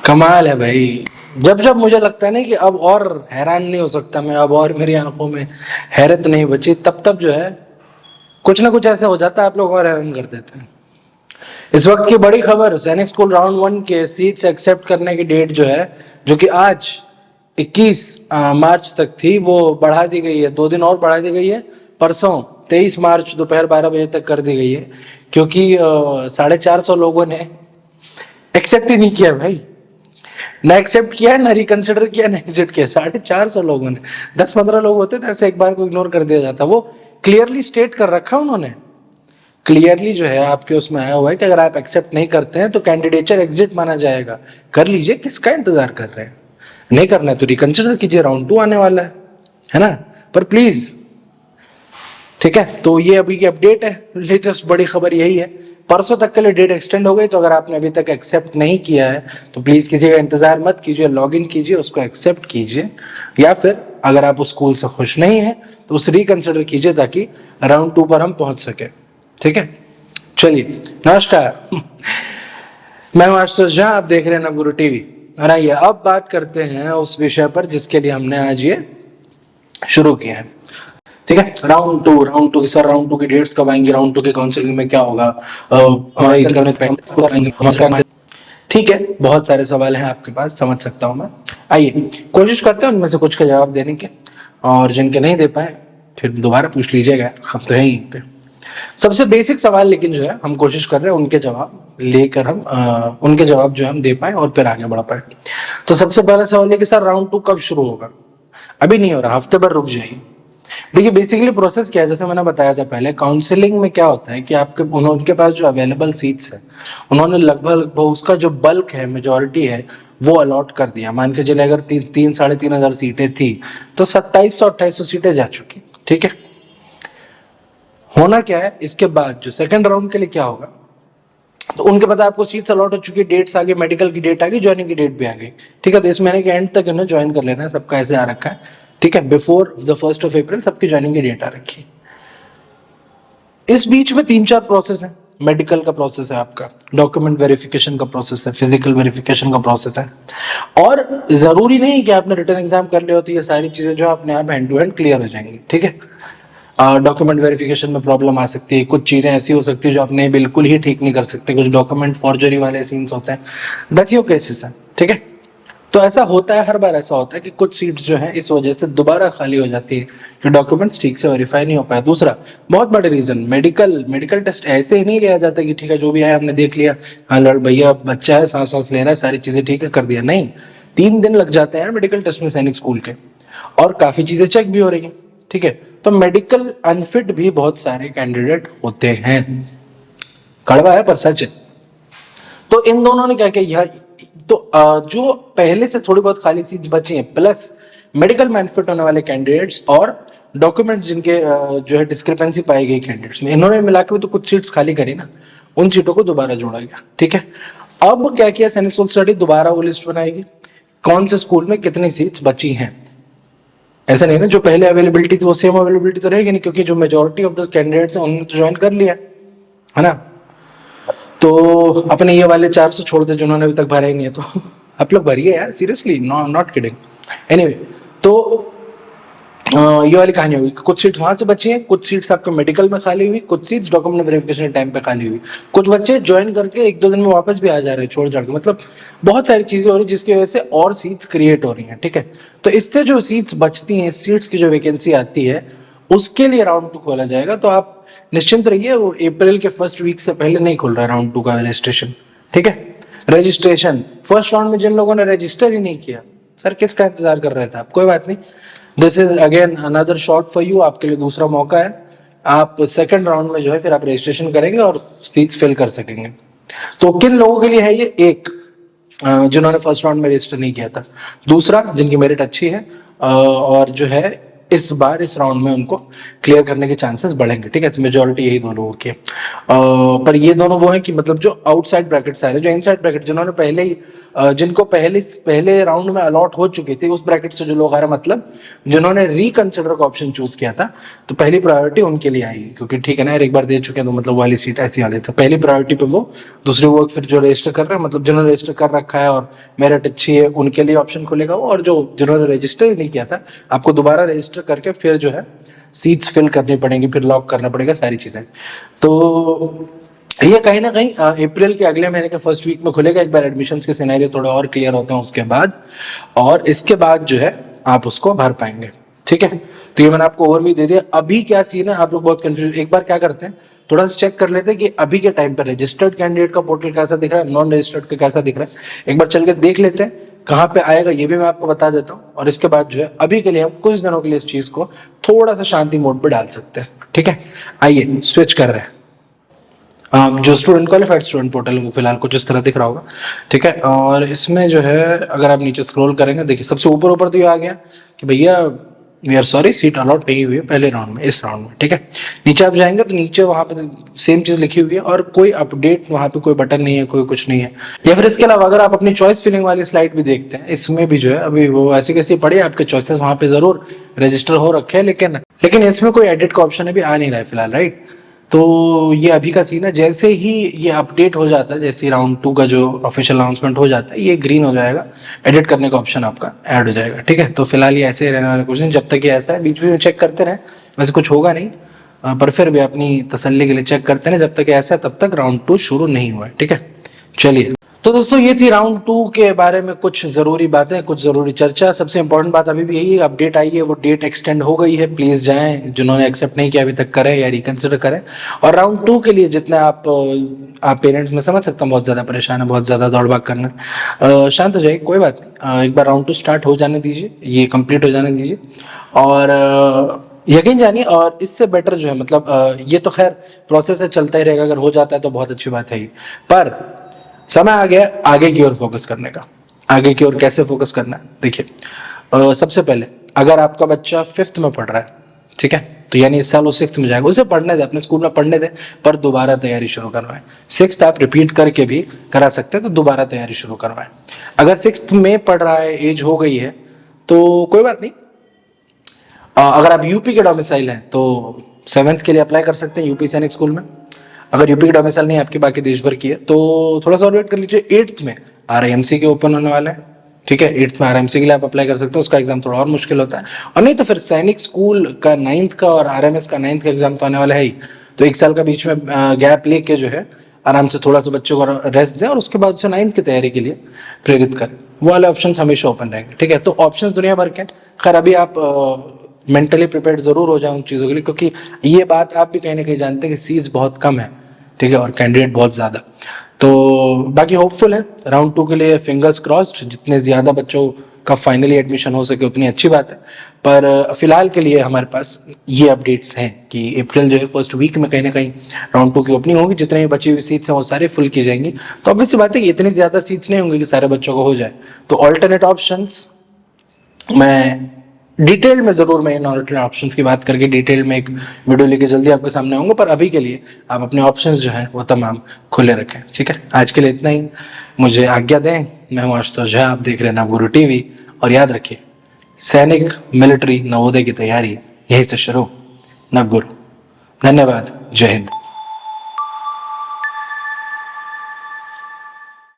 कमाल है भाई। जब जब मुझे लगता है ना कि अब और हैरान नहीं हो सकता मैं, अब और मेरी आंखों में हैरत नहीं बची, तब तब जो है कुछ ना कुछ ऐसा हो जाता है, आप लोग और हैरान कर देते हैं। इस वक्त की बड़ी खबर, सैनिक स्कूल राउंड 1 के सीट्स एक्सेप्ट करने की डेट जो है, जो कि आज 21 मार्च तक थी, वो बढ़ा दी गई है, 2 दिन और बढ़ा दी गई है। परसों 23 मार्च दोपहर 12 बजे तक कर दी गई है, क्योंकि 450 लोगों ने एक्सेप्ट ही नहीं किया भाई। ना एक्सेप्ट किया ना रिकंसिडर किया ना एग्जिट किया, 450 लोगों ने। 10-15 लोग होते तो ऐसे एक बार को इग्नोर कर दिया जाता। वो क्लियरली स्टेट कर रखा उन्होंने, क्लियरली जो है आपके उसमें आया हुआ है कि अगर आप एक्सेप्ट नहीं करते हैं तो कैंडिडेचर एग्जिट माना जाएगा। कर लीजिए, किसका इंतजार कर रहे हैं? नहीं करना है तो रिकंसिडर कीजिए, राउंड 2 आने वाला है ना। पर प्लीज, ठीक है, तो ये अभी की अपडेट है, लेटेस्ट बड़ी खबर यही है। परसों तक के लिए डेट एक्सटेंड हो गई, तो अगर आपने अभी तक एक्सेप्ट नहीं किया है तो प्लीज किसी का इंतजार मत कीजिए, लॉग इन कीजिए, उसको एक्सेप्ट कीजिए, या फिर अगर आप उस स्कूल से खुश नहीं है तो उसे रिकंसिडर कीजिए, ताकि राउंड 2 पर हम पहुंच सके। ठीक है, चलिए, नमस्कार। मैं हूं आशुतोष झा, आप देख रहे हैं नवगुरु टीवी। और आइए अब बात करते हैं उस विषय पर जिसके लिए हमने आज ये शुरू किया है। ठीक है, राउंड 2 की सर, राउंड 2 की डेट्स कब आएंगी, राउंड 2 की काउंसलिंग में क्या होगा, ठीक है, बहुत सारे सवाल हैं आपके पास, समझ सकता हूं मैं। आइए कोशिश करते हैं उनमें से कुछ का जवाब देने के, और जिनके नहीं दे पाए फिर दोबारा पूछ लीजिएगा, हम तो हैं यहीं पे। सबसे बेसिक सवाल लेकिन जो है हम कोशिश कर रहे हैं उनके जवाब लेकर हम उनके जवाब जो हम दे पाए और फिर आगे बढ़ पाए। तो सबसे पहला सवाल है कि सर राउंड 2 कब शुरू होगा? अभी नहीं हो रहा, हफ्ते भर रुक जाइए। देखिए बेसिकली प्रोसेस क्या है, जैसे मैंने बताया था पहले, काउंसलिंग में क्या होता है कि आपके उनके पास जो अवेलेबल सीट्स है, उन्होंने लगभग उसका जो बल्क है, मेजोरिटी है, वो अलॉट कर दिया। मान के चले अगर 3-3,500 सीटें थी तो 2700-2800 सीटें जा चुकी। ठीक है, होना क्या है इसके बाद जो सेकंड राउंड के लिए क्या होगा, तो उनके पता आपको सीट्स अलॉट हो चुकी, डेट्स आ गई, मेडिकल की डेट आ गई, ज्वाइनिंग की डेट भी आ गई। ठीक है, तो इस महीने के एंड तक इन्हें ज्वाइन कर लेना है, सबका ऐसे आ रखा है। ठीक है, बिफोर द 1 अप्रैल सबकी ज्वाइनिंग की डेट आ रखी। इस बीच में 3-4 प्रोसेस है। मेडिकल का प्रोसेस है, आपका डॉक्यूमेंट वेरिफिकेशन का प्रोसेस है, फिजिकल वेरिफिकेशन का प्रोसेस है, और जरूरी नहीं कि आपने रिटर्न एग्जाम कर लिया हो तो ये सारी चीजें जो अपने आप हैंड टू हैंड क्लियर हो जाएंगी। ठीक है, डॉक्यूमेंट वेरिफिकेशन में प्रॉब्लम आ सकती है, कुछ चीज़ें ऐसी हो सकती है जो अपने बिल्कुल ही ठीक नहीं कर सकते, कुछ डॉक्यूमेंट फॉर्जरी वाले सीन्स होते हैं, दसियों केसेस हैं। ठीक है, तो ऐसा होता है, हर बार ऐसा होता है कि कुछ सीट्स जो है इस वजह से दोबारा खाली हो जाती है कि डॉक्यूमेंट्स ठीक से वेरीफाई नहीं हो पाया। दूसरा बहुत बड़े रीजन, मेडिकल टेस्ट ऐसे ही नहीं लिया जाता कि ठीक है जो भी है हमने देख लिया, हाँ लड़ भैया बच्चा है, सांस वांस ले रहा है, सारी चीजें ठीक है, कर दिया। नहीं, 3 दिन लग जाते हैं मेडिकल टेस्ट में सैनिक स्कूल के, और काफी चीजें चेक भी हो रही हैं। ठीक है, तो मेडिकल अनफिट भी बहुत सारे कैंडिडेट होते हैं, कड़वा है पर सच है। तो इन दोनों ने क्या किया, तो जो पहले से थोड़ी बहुत खाली सीट्स बची हैं, प्लस मेडिकल में अनफिट होने वाले कैंडिडेट्स और डॉक्यूमेंट्स जिनके जो है डिस्क्रिपेंसी पाई गई कैंडिडेट्स में, इन्होंने मिला के तो कुछ सीट्स खाली करी ना, उन सीटों को दोबारा जोड़ा गया। ठीक है, अब क्या किया सैनिक स्कूल स्टडी, दोबारा वो लिस्ट बनाएगी कौन से स्कूल में कितनी सीट्स बची हैं। ऐसा नहीं ना जो पहले अवेलेबिलिटी थी वो सेम अवेलेबिलिटी तो रहेगी नहीं, क्योंकि जो मेजोरिटी ऑफ द कैंडिडेट्स हैं उन्होंने तो ज्वाइन कर लिया है ना। तो अपने ये वाले 400 छोड़ दे जिन्होंने अभी तक भरा ही नहीं है, तो आप लोग भरिए यार, सीरियसली, नॉट किडिंग। एनीवे, तो ये वाली कहानी होगी, कुछ सीट्स वहां से बची हैं, कुछ सीट्स आपके मेडिकल में खाली हुई, कुछ सीट्स डॉक्यूमेंट वेरिफिकेशन के टाइम पे खाली हुई, कुछ बच्चे ज्वाइन करके 1-2 दिन में वापस भी आ जा रहे हैं छोड़ छाड़ के, मतलब बहुत सारी चीजें हो रही है जिसकी वजह से और सीट्स क्रिएट हो रही हैं। ठीक है, तो इससे जो सीट्स बचती हैं, सीट्स की जो वैकेंसी आती है, उसके लिए राउंड 2 खोला जाएगा। तो आप निश्चिंत रहिए, वो अप्रैल के फर्स्ट वीक से पहले नहीं खुल रहा है राउंड 2 का रजिस्ट्रेशन। ठीक है, रजिस्ट्रेशन फर्स्ट राउंड में जिन लोगों ने रजिस्टर ही नहीं किया, सर किसका इंतजार कर रहे थे आप? कोई बात नहीं, this is again another shot for you, आपके लिए दूसरा मौका है। आप सेकंड राउंड में जो है फिर आप रजिस्ट्रेशन करेंगे और सीट्स फिल कर सकेंगे। तो किन लोगों के लिए है ये? एक, जिन्होंने फर्स्ट राउंड में रजिस्टर नहीं किया था, दूसरा जिनकी मेरिट अच्छी है, और जो है इस बार इस राउंड में उनको क्लियर करने के चांसेस बढ़ेंगे, ठीक है। तो मेजोरिटी यही दो लोगों के पर ये दोनों वो हैं कि मतलब जो आउटसाइड ब्रैकेट से आ रहे हैं, जो इनसाइड ब्रैकेट जिन्होंने पहले ही जिनको पहले राउंड में अलॉट हो चुके थे उस ब्रैकेट से जो लोग आ रहे हैं, मतलब जिन्होंने रिकंसिडर का ऑप्शन चूज किया था, तो पहली प्रायोरिटी उनके लिए आई, क्योंकि ठीक है ना यार, एक बार दे चुके हैं तो मतलब वाली सीट ऐसी वाली था, पहली प्रायोरिटी पे वो। दूसरी वो फिर जो रजिस्टर कर रहे हैं, मतलब जिन्होंने रजिस्टर कर रखा है और मेरिट अच्छी है, उनके लिए ऑप्शन खुलेगा वो, और जो जिन्होंने रजिस्टर ही नहीं किया था, आपको दोबारा रजिस्टर करके फिर जो है सीट्स फिल करनी पड़ेंगी, फिर लॉक करना पड़ेगा सारी चीजें। तो ये कहीं ना कहीं अप्रैल के अगले महीने के फर्स्ट वीक में खुलेगा, एक बार एडमिशन्स के सिनेरियो थोड़ा और क्लियर होते हैं उसके बाद, और इसके बाद जो है आप उसको भर पाएंगे, ठीक है। तो ये मैंने आपको ओवरव्यू दे दिया। अभी क्या सीन है, आप लोग बहुत कंफ्यूज, एक बार क्या करते हैं, थोड़ा सा चेक कर लेते हैं कि अभी के टाइम पर रजिस्टर्ड कैंडिडेट का पोर्टल कैसा दिख रहा है, नॉन रजिस्टर्ड का कैसा दिख रहा है, एक बार चल के देख लेते हैं कहाँ पे आएगा, ये भी मैं आपको बता देता हूँ। और इसके बाद जो है अभी के लिए हम कुछ दिनों के लिए इस चीज को थोड़ा सा शांति मोड पे डाल सकते हैं, ठीक है। आइए स्विच कर रहे हैं। जो स्टूडेंट क्वालिफाइड स्टूडेंट पोर्टल है वो फिलहाल कुछ इस तरह दिख रहा होगा, ठीक है। और इसमें जो है अगर आप नीचे स्क्रॉल करेंगे, देखिए सबसे ऊपर तो ये आ गया कि भैया we are sorry seat allot नहीं हुई है पहले राउंड में, इस राउंड में, ठीक है। नीचे आप जाएंगे तो नीचे वहां पे सेम चीज लिखी हुई है और कोई अपडेट वहां पे कोई बटन नहीं है, कोई कुछ नहीं है। या फिर इसके अलावा अगर आप अपनी चॉइस फिलिंग वाली स्लाइड भी देखते हैं, इसमें भी जो है अभी वो ऐसी कैसी पड़ी है, आपके चॉइसेस वहां पे जरूर रजिस्टर हो रखे हैं, लेकिन इसमें कोई एडिट का ऑप्शन अभी आ नहीं रहा है फिलहाल, राइट। तो ये अभी का सीन है, जैसे ही ये अपडेट हो जाता है, जैसे राउंड 2 का जो ऑफिशियल अनाउंसमेंट हो जाता है, ये ग्रीन हो जाएगा, एडिट करने का ऑप्शन आपका ऐड हो जाएगा, ठीक है। तो फिलहाल ये ऐसे ही रहने वाला कुछ नहीं, जब तक ये ऐसा है, बीच में चेक करते रहे, वैसे कुछ होगा नहीं, पर फिर भी अपनी तसल्ली के लिए चेक करते रहे, जब तक ये ऐसा है तब तक राउंड 2 शुरू नहीं हुआ है, ठीक है। चलिए, तो दोस्तों ये थी राउंड 2 के बारे में कुछ जरूरी बातें, कुछ जरूरी चर्चा। सबसे इंपॉर्टेंट बात अभी भी यही अपडेट आई है, वो डेट एक्सटेंड हो गई है, प्लीज जाएं, जिन्होंने एक्सेप्ट नहीं किया अभी तक करें या रिकंसिडर करें। और राउंड 2 के लिए जितने आप पेरेंट्स में समझ सकता हूँ बहुत ज्यादा परेशान है, बहुत ज्यादा दौड़ भाग करना, शांत हो जाइए, कोई बात नहीं, एक बार राउंड 2 स्टार्ट हो जाने दीजिए, ये कंप्लीट हो जाने दीजिए, और यकीन जानिए, और इससे बेटर जो है मतलब ये तो खैर प्रोसेस है, चलता ही रहेगा, अगर हो जाता है तो बहुत अच्छी बात है ही, पर समय आ गया आगे की ओर फोकस करने का। आगे की ओर कैसे फोकस करना है, देखिए सबसे पहले अगर आपका बच्चा 5th में पढ़ रहा है, ठीक है, तो यानी इस साल वो 6th में जाएगा, उसे पढ़ने दे, अपने स्कूल में पढ़ने दे, पर दोबारा तैयारी शुरू करवाएं। 6th आप रिपीट करके भी करा सकते हैं, तो दोबारा तैयारी शुरू करवाएं। अगर 6th में पढ़ रहा है, एज हो गई है, तो कोई बात नहीं, अगर आप यूपी के डोमिसाइल हैं तो 7th के लिए अप्लाई कर सकते हैं यूपी सैनिक स्कूल में। अगर यूपी की डोमिसाइल नहीं आपकी, बाकी देश भर की है, तो थोड़ा सा और वेट कर लीजिए। 8th में आरआईएमसी के ओपन होने वाला है, ठीक है, 8th में आरआईएमसी के लिए आप अप्लाई कर सकते हैं, उसका एग्जाम थोड़ा और मुश्किल होता है। और नहीं तो फिर सैनिक स्कूल का 9th का और आरएमएस का 9th का एग्जाम तो आने वाला है ही, तो 1 साल का बीच में गैप लेके जो है आराम से थोड़ा सा बच्चों को रेस्ट दें, और उसके बाद उसे 9th की तैयारी के लिए प्रेरित करें। वो वाले ऑप्शन हमेशा ओपन रहेंगे, ठीक है। तो ऑप्शन दुनिया भर के, खैर अभी आप मेंटली प्रिपेयर्ड जरूर हो जाए उन चीज़ों के लिए, क्योंकि ये बात आप भी कहीं ना कहीं जानते हैं कि सीट्स बहुत कम है, ठीक है, और कैंडिडेट बहुत ज़्यादा। तो बाकी होपफुल है राउंड 2 के लिए, फिंगर्स क्रॉस्ड, जितने ज़्यादा बच्चों का फाइनली एडमिशन हो सके उतनी अच्छी बात है। पर फिलहाल के लिए हमारे पास ये अपडेट्स हैं कि अप्रैल जो है फर्स्ट वीक में कहीं ना कहीं राउंड 2 की ओपनिंग होगी, जितने भी बची हुई सीट्स हैं वो सारे फुल की जाएंगी। तो ऑब्वियस सी बात है कि इतनी ज़्यादा सीट्स नहीं होंगी कि सारे बच्चों को हो जाए, तो ऑल्टरनेट ऑप्शंस मैं डिटेल में जरूर, मैं इन ऑल्टरनेट ऑप्शंस की बात करके डिटेल में एक वीडियो लेके जल्दी आपके सामने आऊंगा, पर अभी के लिए आप अपने ऑप्शंस जो हैं वो तमाम खुले रखें, ठीक है। आज के लिए इतना ही, मुझे आज्ञा दें। मैं हूं आशुतोष झा, आप देख रहे हैं नवगुरु टीवी, और याद रखिए सैनिक, मिलिट्री, नवोदय की तैयारी यहीं से शुरू। नवगुरु। धन्यवाद। जय हिंद।